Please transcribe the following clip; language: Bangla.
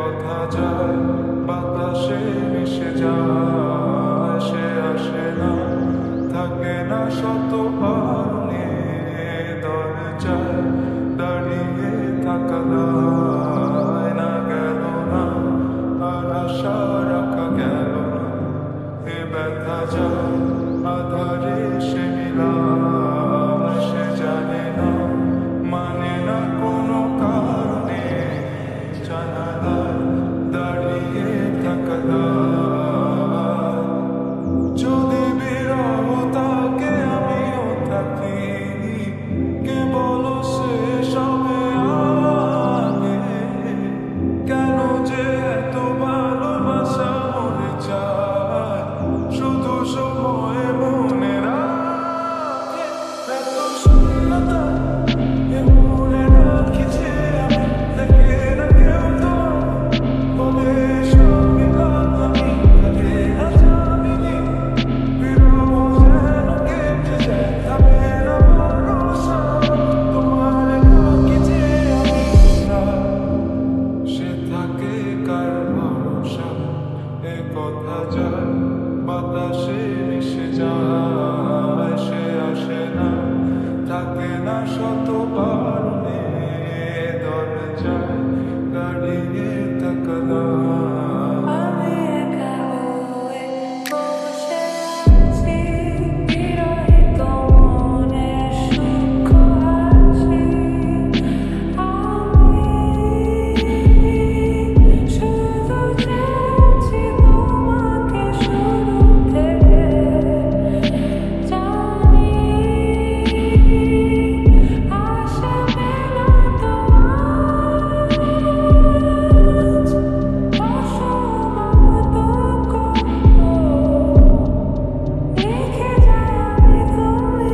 কথা যায় বাতাসে মিশে যায়, সে আসে না, থাকে না শত পারলে দরজায় দাঁড়িয়ে থাকা দায় না, গেল না আর আশা রাখা গেল না, এ ব্যথা যায় আধারে সে মিলায়, সে জানে না মানে না কোনো কারণে জানালায় দাঁড়িয়ে থাকা দায়। যদি বিরহ থাকে আমিও থাকি, কে বলো শেষ হবে আগে, কেন যে এত ভালোবাসা মরে যায় শুধু সময় মনে রাখে, এত শূন্যতা এ মনে রাখি যে আমি, দেখে না কেউ তো বলে সব মিলাম আমি, কাটে না যাবিনি বিরহ যেন কেটে যায়, থামে না ভরসা তোমার রাখি যে আমি, সে থাকে কার ভরসা, এ কথা যায় বাতাসে মিশে যায়, সে আসে না, থাকে না শত বারণে দরজায় দাঁড়িয়ে থাকা দায়। আমি একা হয়ে বসে আছি, বিরহিত মনে সূক্ষ্ম হাসি। আমি শুধু চেয়েছি তোমাকে শুরু থেকে, জানি আসবে না তো আজ, অসমাপ্ত গল্প লিখে যায় আমি তুমি।